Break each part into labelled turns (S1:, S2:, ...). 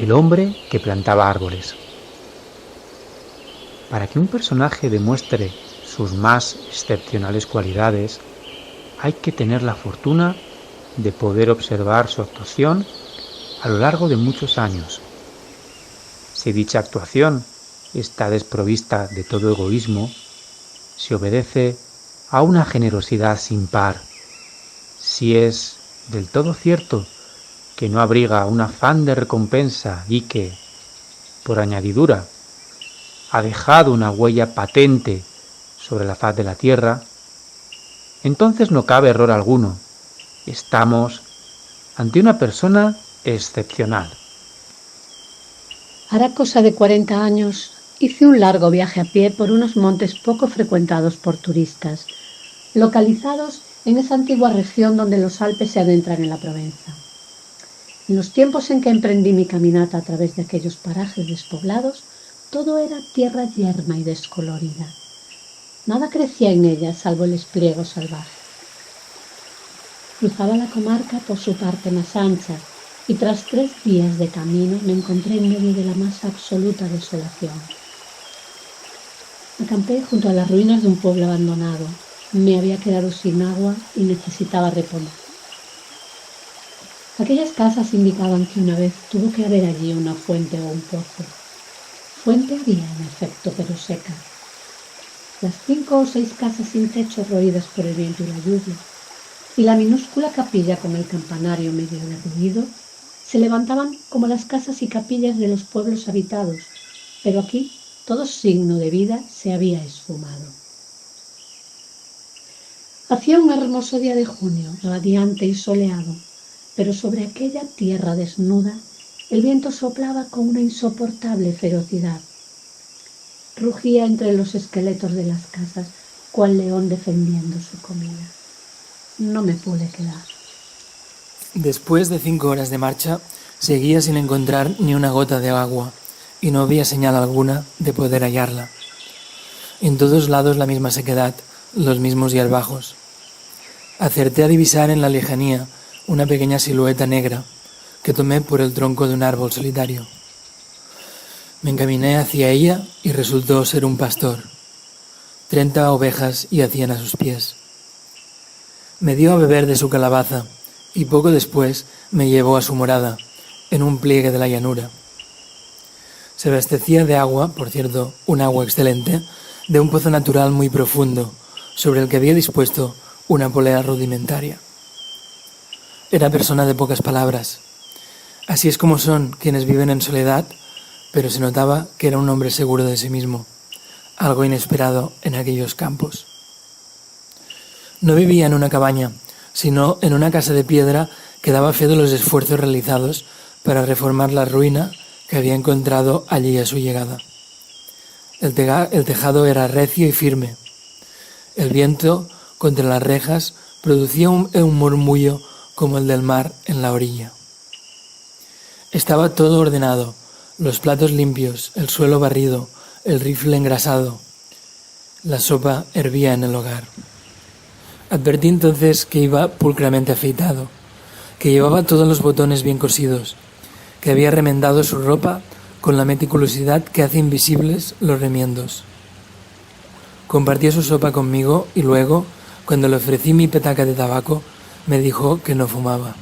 S1: el hombre que plantaba árboles. Para que un personaje demuestre sus más excepcionales cualidades, hay que tener la fortuna de poder observar su actuación a lo largo de muchos años. Si dicha actuación está desprovista de todo egoísmo, si obedece a una generosidad sin par, si es del todo cierto que no abriga un afán de recompensa y que, por añadidura, ha dejado una huella patente sobre la faz de la tierra, entonces no cabe error alguno. Estamos ante una persona excepcional.
S2: Hará cosa de 40 años hice un largo viaje a pie por unos montes poco frecuentados por turistas, localizados en esa antigua región donde los Alpes se adentran en la Provenza. En los tiempos en que emprendí mi caminata a través de aquellos parajes despoblados, todo era tierra yerma y descolorida. Nada crecía en ella salvo el espliego salvaje. Cruzaba la comarca por su parte más ancha y tras 3 días de camino me encontré en medio de la más absoluta desolación. Acampé junto a las ruinas de un pueblo abandonado. Me había quedado sin agua y necesitaba reponer. Aquellas casas indicaban que una vez tuvo que haber allí una fuente o un pozo. Fuente había, en efecto, pero seca. Las 5 o 6 casas sin techo roídas por el viento y la lluvia, y la minúscula capilla con el campanario medio derruido, se levantaban como las casas y capillas de los pueblos habitados, pero aquí todo signo de vida se había esfumado. Hacía un hermoso día de junio, radiante y soleado, pero sobre aquella tierra desnuda el viento soplaba con una insoportable ferocidad. Rugía entre los esqueletos de las casas, cual león defendiendo su comida. No me pude quedar.
S3: Después de 5 horas de marcha, seguía sin encontrar ni una gota de agua, y no había señal alguna de poder hallarla. En todos lados la misma sequedad, los mismos hierbajos. Acerté a divisar en la lejanía una pequeña silueta negra, que tomé por el tronco de un árbol solitario. Me encaminé hacia ella y resultó ser un pastor. 30 ovejas yacían a sus pies. Me dio a beber de su calabaza y poco después me llevó a su morada, en un pliegue de la llanura. Se abastecía de agua, por cierto, un agua excelente, de un pozo natural muy profundo, sobre el que había dispuesto una polea rudimentaria. Era persona de pocas palabras. Así es como son quienes viven en soledad, pero se notaba que era un hombre seguro de sí mismo, algo inesperado en aquellos campos. No vivía en una cabaña, sino en una casa de piedra que daba fe de los esfuerzos realizados para reformar la ruina que había encontrado allí a su llegada. El tejado era recio y firme. El viento contra las rejas producía un murmullo como el del mar en la orilla. Estaba todo ordenado, los platos limpios, el suelo barrido, el rifle engrasado. La sopa hervía en el hogar. Advertí entonces que iba pulcramente afeitado, que llevaba todos los botones bien cosidos, que había remendado su ropa con la meticulosidad que hace invisibles los remiendos. Compartió su sopa conmigo y luego, cuando le ofrecí mi petaca de tabaco, me dijo que no fumaba.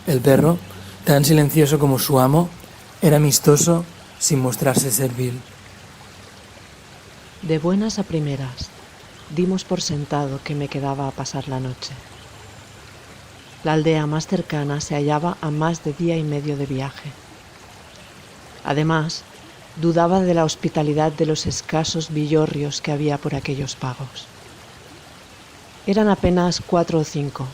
S3: El perro, tan silencioso como su amo, era amistoso sin mostrarse servil.
S4: De buenas a primeras, dimos por sentado que me quedaba a pasar la noche. La aldea más cercana se hallaba a más de 1,5 días de viaje. Además, dudaba de la hospitalidad de los escasos villorrios que había por aquellos pagos. Eran apenas 4 o 5,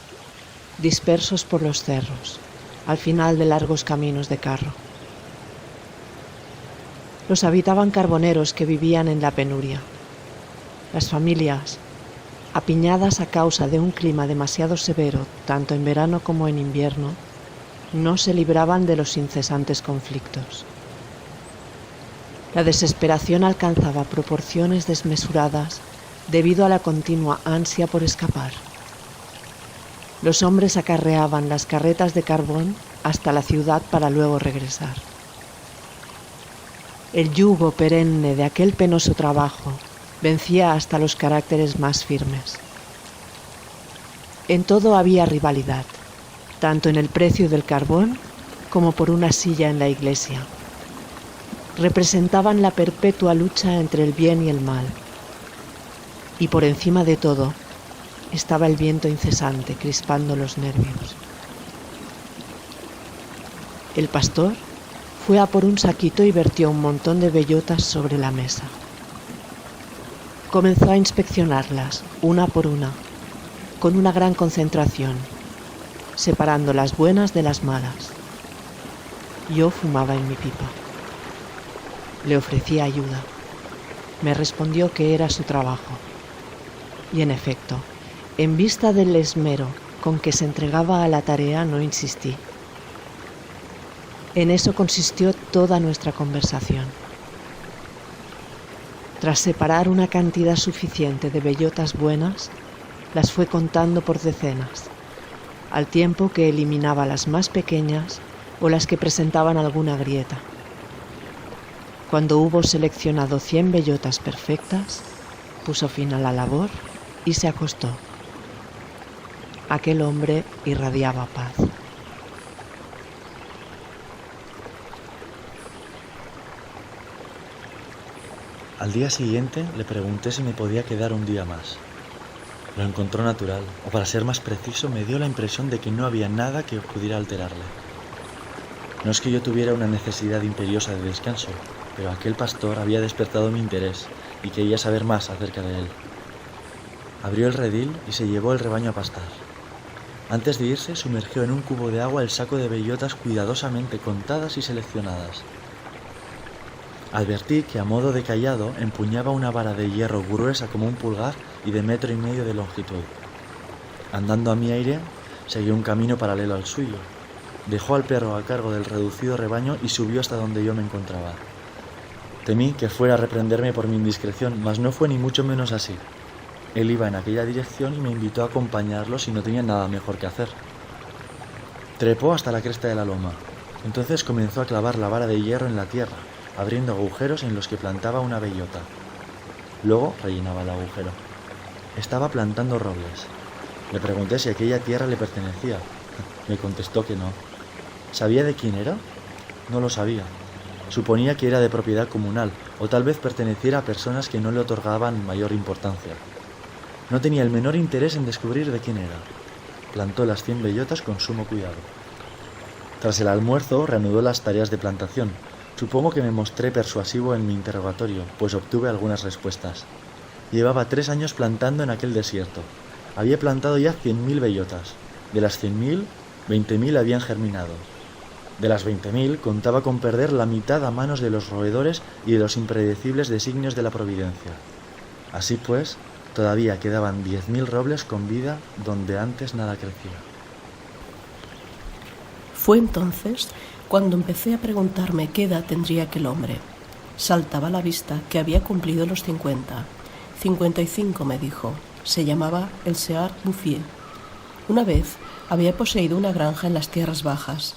S4: dispersos por los cerros, al final de largos caminos de carro. Los habitaban carboneros que vivían en la penuria. Las familias, apiñadas a causa de un clima demasiado severo, tanto en verano como en invierno, no se libraban de los incesantes conflictos. La desesperación alcanzaba proporciones desmesuradas debido a la continua ansia por escapar. Los hombres acarreaban las carretas de carbón hasta la ciudad para luego regresar. El yugo perenne de aquel penoso trabajo vencía hasta los caracteres más firmes. En todo había rivalidad, tanto en el precio del carbón como por una silla en la iglesia. Representaban la perpetua lucha entre el bien y el mal. Y por encima de todo estaba el viento incesante crispando los nervios. El pastor fue a por un saquito y vertió un montón de bellotas sobre la mesa. Comenzó a inspeccionarlas, una por una, con una gran concentración, separando las buenas de las malas. Yo fumaba en mi pipa. Le ofrecí ayuda. Me respondió que era su trabajo. Y en efecto, en vista del esmero con que se entregaba a la tarea, no insistí. En eso consistió toda nuestra conversación. Tras separar una cantidad suficiente de bellotas buenas, las fue contando por decenas, al tiempo que eliminaba las más pequeñas o las que presentaban alguna grieta. Cuando hubo seleccionado 100 bellotas perfectas, puso fin a la labor y se acostó. Aquel hombre irradiaba paz.
S5: Al día siguiente le pregunté si me podía quedar un día más. Lo encontró natural, o para ser más preciso, me dio la impresión de que no había nada que pudiera alterarle. No es que yo tuviera una necesidad imperiosa de descanso, pero aquel pastor había despertado mi interés y quería saber más acerca de él. Abrió el redil y se llevó el rebaño a pastar. Antes de irse, sumergió en un cubo de agua el saco de bellotas cuidadosamente contadas y seleccionadas. Advertí que a modo de cayado empuñaba una vara de hierro gruesa como un pulgar y de 1,5 metros de longitud. Andando a mi aire, seguí un camino paralelo al suyo. Dejó al perro a cargo del reducido rebaño y subió hasta donde yo me encontraba. Temí que fuera a reprenderme por mi indiscreción, mas no fue ni mucho menos así. Él iba en aquella dirección y me invitó a acompañarlo si no tenía nada mejor que hacer. Trepó hasta la cresta de la loma. Entonces comenzó a clavar la vara de hierro en la tierra, abriendo agujeros en los que plantaba una bellota. Luego rellenaba el agujero. Estaba plantando robles. Le pregunté si aquella tierra le pertenecía. Me contestó que no. ¿Sabía de quién era? No lo sabía. Suponía que era de propiedad comunal, o tal vez perteneciera a personas que no le otorgaban mayor importancia. No tenía el menor interés en descubrir de quién era. Plantó las 100 bellotas con sumo cuidado. Tras el almuerzo, reanudó las tareas de plantación. Supongo que me mostré persuasivo en mi interrogatorio, pues obtuve algunas respuestas. Llevaba 3 años plantando en aquel desierto. Había plantado ya 100.000 bellotas. De las 100.000, 20.000 habían germinado. De las 20.000, contaba con perder la mitad a manos de los roedores y de los impredecibles designios de la providencia. Así pues, todavía quedaban 10.000 robles con vida donde antes nada crecía.
S6: Fue entonces cuando empecé a preguntarme qué edad tendría aquel hombre. Saltaba a la vista que había cumplido los 50. 55, me dijo. Se llamaba Elsear Bouffier. Una vez había poseído una granja en las tierras bajas.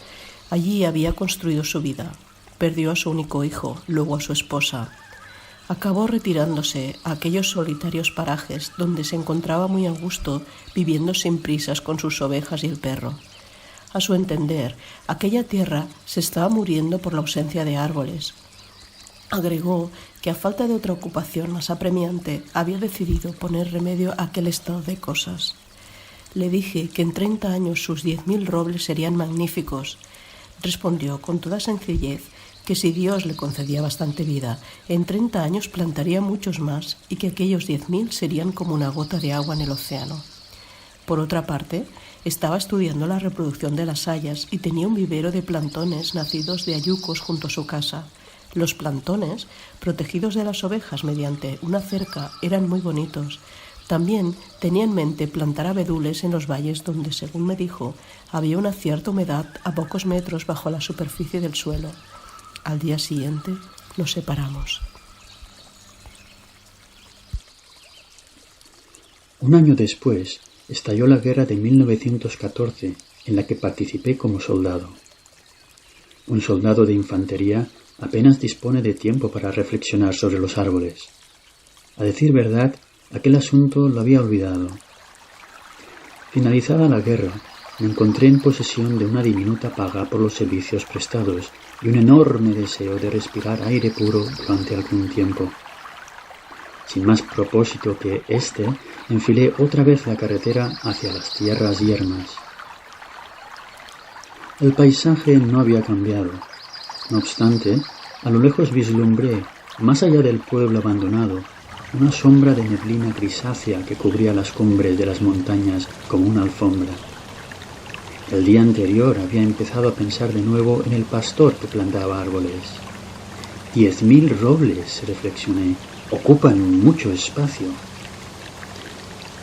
S6: Allí había construido su vida. Perdió a su único hijo, luego a su esposa. Acabó retirándose a aquellos solitarios parajes donde se encontraba muy a gusto, viviendo sin prisas con sus ovejas y el perro. A su entender, aquella tierra se estaba muriendo por la ausencia de árboles. Agregó que a falta de otra ocupación más apremiante había decidido poner remedio a aquel estado de cosas. Le dije que en 30 años sus 10.000 robles serían magníficos. Respondió con toda sencillez que si Dios le concedía bastante vida, en 30 años plantaría muchos más y que aquellos 10.000 serían como una gota de agua en el océano. Por otra parte, estaba estudiando la reproducción de las hayas y tenía un vivero de plantones nacidos de hayucos junto a su casa. Los plantones, protegidos de las ovejas mediante una cerca, eran muy bonitos. También tenía en mente plantar abedules en los valles donde, según me dijo, había una cierta humedad a pocos metros bajo la superficie del suelo. Al día siguiente nos separamos.
S7: Un año después, estalló la guerra de 1914, en la que participé como soldado. Un soldado de infantería apenas dispone de tiempo para reflexionar sobre los árboles. A decir verdad, aquel asunto lo había olvidado. Finalizada la guerra, me encontré en posesión de una diminuta paga por los servicios prestados y un enorme deseo de respirar aire puro durante algún tiempo. Sin más propósito que este, enfilé otra vez la carretera hacia las tierras yermas. El paisaje no había cambiado. No obstante, a lo lejos vislumbré, más allá del pueblo abandonado, una sombra de neblina grisácea que cubría las cumbres de las montañas como una alfombra. El día anterior había empezado a pensar de nuevo en el pastor que plantaba árboles. 10.000 robles, reflexioné, ocupan mucho espacio.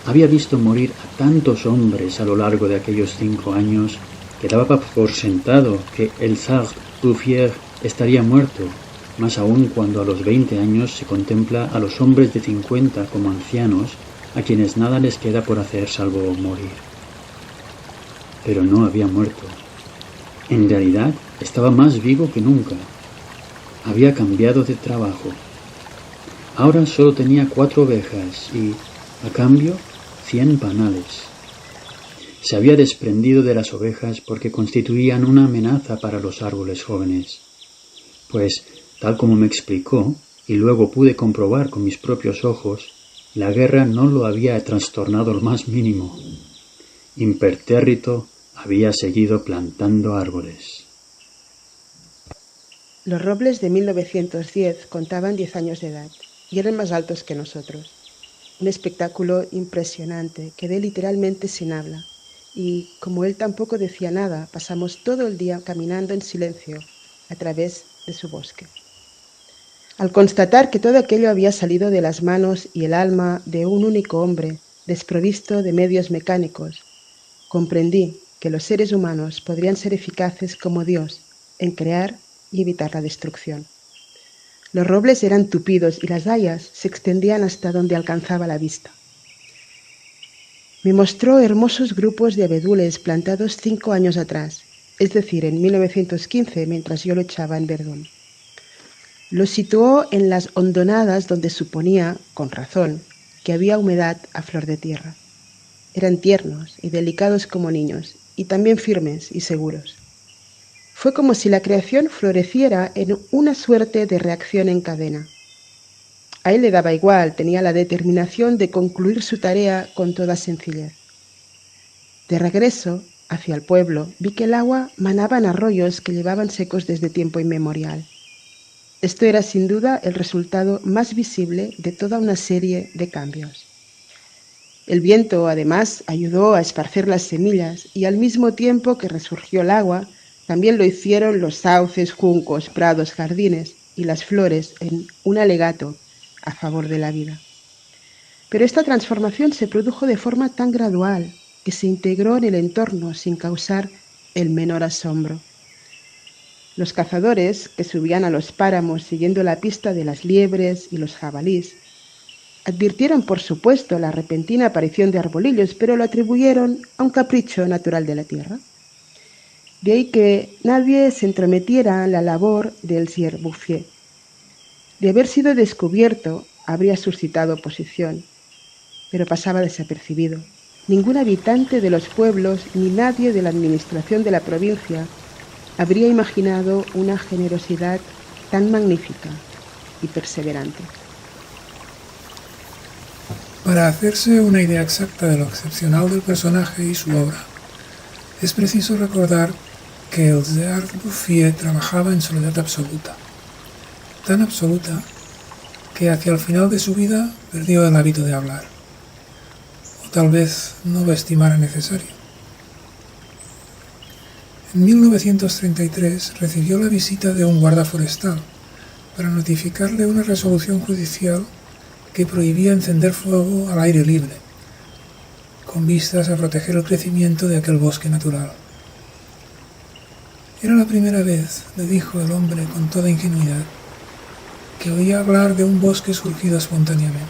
S7: Había visto morir a tantos hombres a lo largo de aquellos 5 años que daba por sentado que el Sartre-Bouffier estaría muerto, más aún cuando a los 20 años se contempla a los hombres de 50 como ancianos a quienes nada les queda por hacer salvo morir. Pero no había muerto. En realidad estaba más vivo que nunca. Había cambiado de trabajo. Ahora solo tenía 4 ovejas y, a cambio, 100 panales. Se había desprendido de las ovejas porque constituían una amenaza para los árboles jóvenes. Pues, tal como me explicó, y luego pude comprobar con mis propios ojos, la guerra no lo había trastornado lo más mínimo. Impertérrito había seguido plantando árboles.
S8: Los robles de 1910 contaban 10 años de edad y eran más altos que nosotros. Un espectáculo impresionante. Quedé literalmente sin habla y, como él tampoco decía nada, pasamos todo el día caminando en silencio a través de su bosque. Al constatar que todo aquello había salido de las manos y el alma de un único hombre, desprovisto de medios mecánicos, comprendí que los seres humanos podrían ser eficaces como Dios en crear y evitar la destrucción. Los robles eran tupidos y las hayas se extendían hasta donde alcanzaba la vista. Me mostró hermosos grupos de abedules plantados 5 años atrás, es decir, en 1915, mientras yo lo echaba en Verdún. Los situó en las hondonadas donde suponía, con razón, que había humedad a flor de tierra. Eran tiernos y delicados como niños, y también firmes y seguros. Fue como si la creación floreciera en una suerte de reacción en cadena. A él le daba igual, tenía la determinación de concluir su tarea con toda sencillez. De regreso, hacia el pueblo, vi que el agua manaba en arroyos que llevaban secos desde tiempo inmemorial. Esto era sin duda el resultado más visible de toda una serie de cambios. El viento, además, ayudó a esparcer las semillas y al mismo tiempo que resurgió el agua, también lo hicieron los sauces, juncos, prados, jardines y las flores en un alegato a favor de la vida. Pero esta transformación se produjo de forma tan gradual que se integró en el entorno sin causar el menor asombro. Los cazadores, que subían a los páramos siguiendo la pista de las liebres y los jabalís, advirtieron, por supuesto, la repentina aparición de arbolillos, pero lo atribuyeron a un capricho natural de la tierra. De ahí que nadie se entrometiera en la labor del Sartre-Bouffier. De haber sido descubierto, habría suscitado oposición, pero pasaba desapercibido. Ningún habitante de los pueblos ni nadie de la administración de la provincia habría imaginado una generosidad tan magnífica y perseverante.
S9: Para hacerse una idea exacta de lo excepcional del personaje y su obra, es preciso recordar que el Sartre-Bouffier trabajaba en soledad absoluta, tan absoluta que hacia el final de su vida perdió el hábito de hablar, o tal vez no lo estimara necesario. En 1933 recibió la visita de un guarda forestal para notificarle una resolución judicial que prohibía encender fuego al aire libre, con vistas a proteger el crecimiento de aquel bosque natural. Era la primera vez, le dijo el hombre con toda ingenuidad, que oía hablar de un bosque surgido espontáneamente.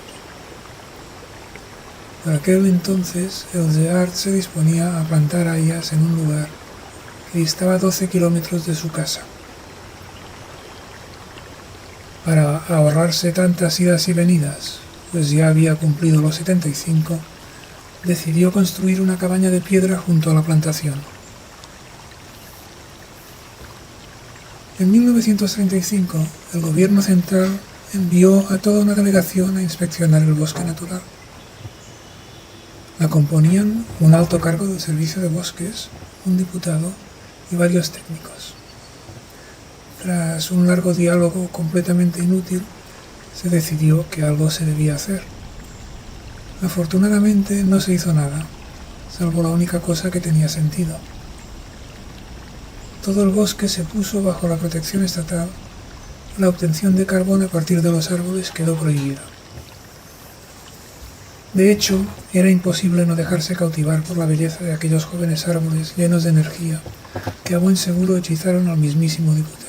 S9: Por aquel entonces, el Sartre se disponía a plantar hayas en un lugar que distaba 12 kilómetros de su casa. Para ahorrarse tantas idas y venidas, pues ya había cumplido los 75, decidió construir una cabaña de piedra junto a la plantación. En 1935, el gobierno central envió a toda una delegación a inspeccionar el bosque natural. La componían un alto cargo del servicio de bosques, un diputado y varios técnicos. Tras un largo diálogo completamente inútil, se decidió que algo se debía hacer. Afortunadamente no se hizo nada, salvo la única cosa que tenía sentido. Todo el bosque se puso bajo la protección estatal y la obtención de carbón a partir de los árboles quedó prohibida. De hecho, era imposible no dejarse cautivar por la belleza de aquellos jóvenes árboles llenos de energía que a buen seguro hechizaron al mismísimo diputado.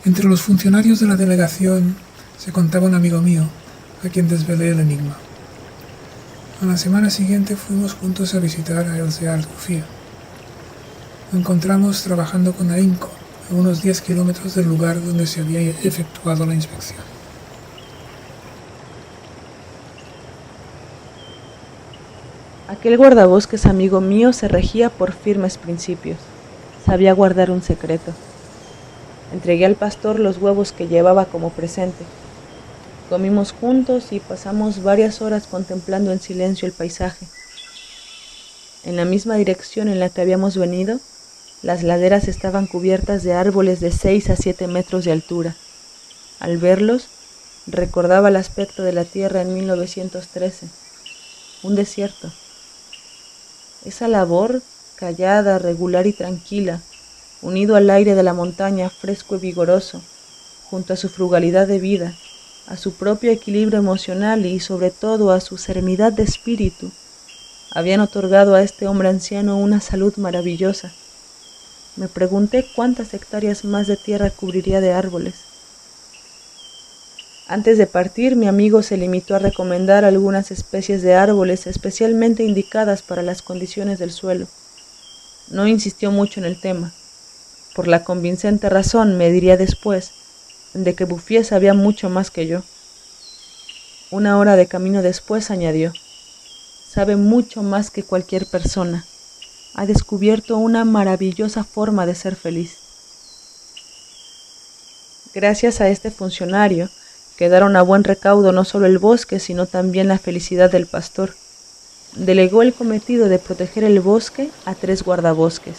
S9: Entre los funcionarios de la delegación se contaba un amigo mío, a quien desvelé el enigma. A la semana siguiente fuimos juntos a visitar a Else Bouffier. Lo encontramos trabajando con ahínco, a unos 10 kilómetros del lugar donde se había efectuado la inspección.
S4: Aquel guardabosques amigo mío se regía por firmes principios. Sabía guardar un secreto. Entregué al pastor los huevos que llevaba como presente. Comimos juntos y pasamos varias horas contemplando en silencio el paisaje. En la misma dirección en la que habíamos venido, las laderas estaban cubiertas de árboles de 6 a 7 metros de altura. Al verlos, recordaba el aspecto de la tierra en 1913, un desierto. Esa labor, callada, regular y tranquila, unido al aire de la montaña fresco y vigoroso, junto a su frugalidad de vida, a su propio equilibrio emocional y sobre todo a su serenidad de espíritu, habían otorgado a este hombre anciano una salud maravillosa. Me pregunté cuántas hectáreas más de tierra cubriría de árboles. Antes de partir, mi amigo se limitó a recomendar algunas especies de árboles especialmente indicadas para las condiciones del suelo. No insistió mucho en el tema, por la convincente razón, me diría después, de que Bouffier sabía mucho más que yo. Una hora de camino después añadió: sabe mucho más que cualquier persona. Ha descubierto una maravillosa forma de ser feliz. Gracias a este funcionario, quedaron a buen recaudo no solo el bosque, sino también la felicidad del pastor. Delegó el cometido de proteger el bosque a 3 guardabosques,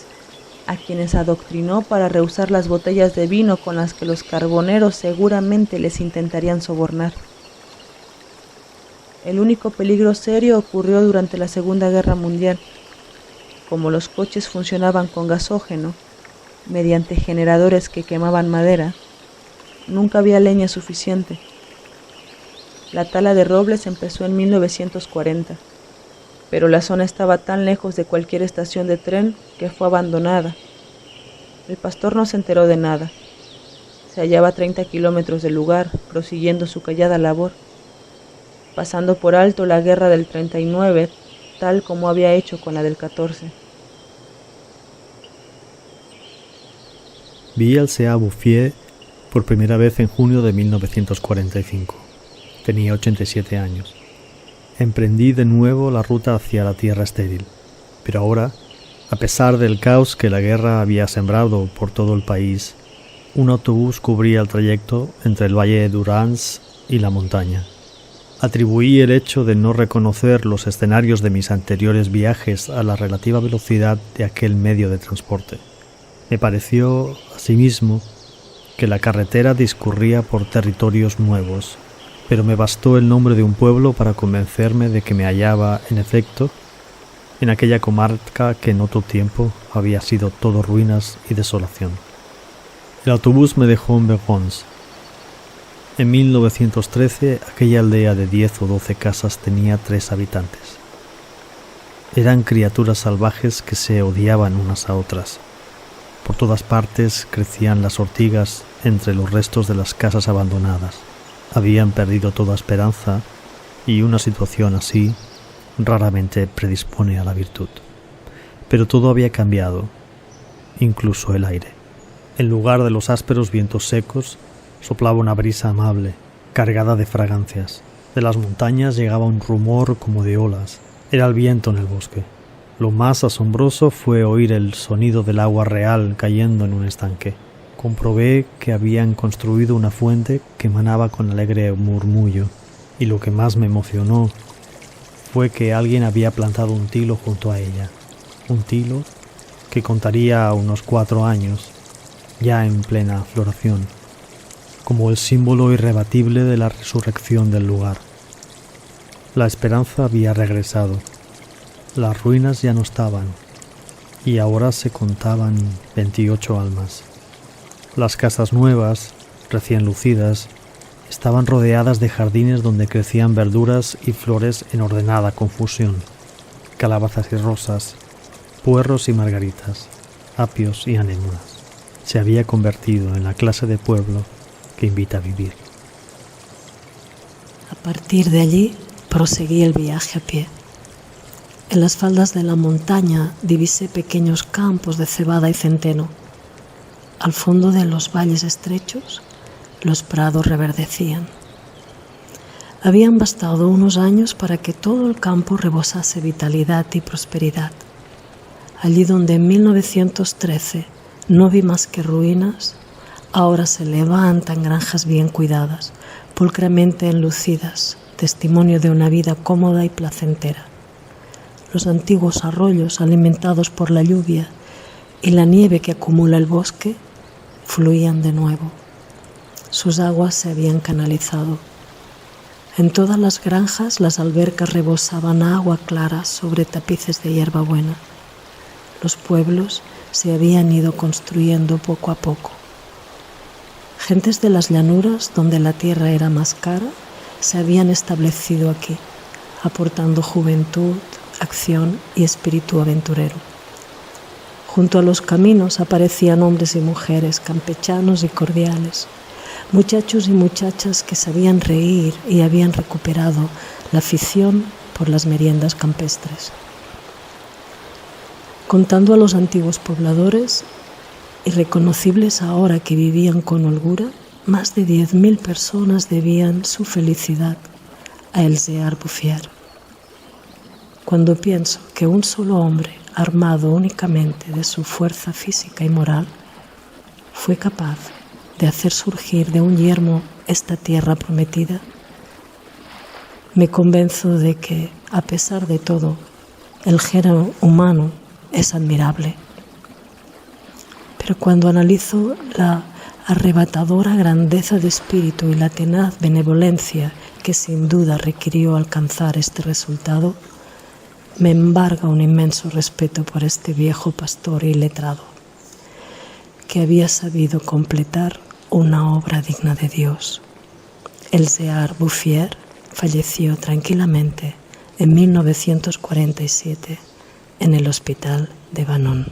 S4: a quienes adoctrinó para rehusar las botellas de vino con las que los carboneros seguramente les intentarían sobornar. El único peligro serio ocurrió durante la Segunda Guerra Mundial. Como los coches funcionaban con gasógeno, mediante generadores que quemaban madera, nunca había leña suficiente. La tala de robles empezó en 1940, pero la zona estaba tan lejos de cualquier estación de tren que fue abandonada. El pastor no se enteró de nada. Se hallaba a 30 kilómetros del lugar, prosiguiendo su callada labor, pasando por alto la guerra del 39, tal como había hecho con la del 14.
S10: Vi al Else Bouffier por primera vez en junio de 1945. Tenía 87 años. Emprendí de nuevo la ruta hacia la tierra estéril, pero ahora, a pesar del caos que la guerra había sembrado por todo el país, un autobús cubría el trayecto entre el valle de Durance y la montaña. Atribuí el hecho de no reconocer los escenarios de mis anteriores viajes a la relativa velocidad de aquel medio de transporte. Me pareció, asimismo, que la carretera discurría por territorios nuevos, pero me bastó el nombre de un pueblo para convencerme de que me hallaba, en efecto, en aquella comarca que en otro tiempo había sido todo ruinas y desolación. El autobús me dejó en Vergons. En 1913 aquella aldea de 10 o 12 casas tenía 3 habitantes. Eran criaturas salvajes que se odiaban unas a otras. Por todas partes crecían las ortigas entre los restos de las casas abandonadas. Habían perdido toda esperanza y una situación así raramente predispone a la virtud. Pero todo había cambiado, incluso el aire. En lugar de los ásperos vientos secos, soplaba una brisa amable, cargada de fragancias. De las montañas llegaba un rumor como de olas. Era el viento en el bosque. Lo más asombroso fue oír el sonido del agua real cayendo en un estanque. Comprobé que habían construido una fuente que emanaba con alegre murmullo, y lo que más me emocionó fue que alguien había plantado un tilo junto a ella. Un tilo que contaría unos 4 años, ya en plena floración, como el símbolo irrebatible de la resurrección del lugar. La esperanza había regresado. Las ruinas ya no estaban, y ahora se contaban 28 almas. Las casas nuevas, recién lucidas, estaban rodeadas de jardines donde crecían verduras y flores en ordenada confusión, calabazas y rosas, puerros y margaritas, apios y anémonas. Se había convertido en la clase de pueblo que invita a vivir.
S11: A partir de allí, proseguí el viaje a pie. En las faldas de la montaña divisé pequeños campos de cebada y centeno. Al fondo de los valles estrechos, los prados reverdecían. Habían bastado unos años para que todo el campo rebosase vitalidad y prosperidad. Allí donde en 1913 no vi más que ruinas, ahora se levantan granjas bien cuidadas, pulcramente enlucidas, testimonio de una vida cómoda y placentera. Los antiguos arroyos alimentados por la lluvia y la nieve que acumula el bosque fluían de nuevo. Sus aguas se habían canalizado. En todas las granjas las albercas rebosaban agua clara sobre tapices de hierbabuena. Los pueblos se habían ido construyendo poco a poco. Gentes de las llanuras, donde la tierra era más cara, se habían establecido aquí, aportando juventud, acción y espíritu aventurero. Junto a los caminos aparecían hombres y mujeres campechanos y cordiales, muchachos y muchachas que sabían reír y habían recuperado la afición por las meriendas campestres. Contando a los antiguos pobladores, irreconocibles ahora que vivían con holgura, más de 10.000 personas debían su felicidad a Elzéar Bouffier. Cuando pienso que un solo hombre, armado únicamente de su fuerza física y moral, fue capaz de hacer surgir de un yermo esta tierra prometida, me convenzo de que, a pesar de todo, el género humano es admirable. Pero cuando analizo la arrebatadora grandeza de espíritu y la tenaz benevolencia que sin duda requirió alcanzar este resultado, me embarga un inmenso respeto por este viejo pastor iletrado, que había sabido completar una obra digna de Dios. Elzéar Bouffier falleció tranquilamente en 1947 en el hospital de Banon.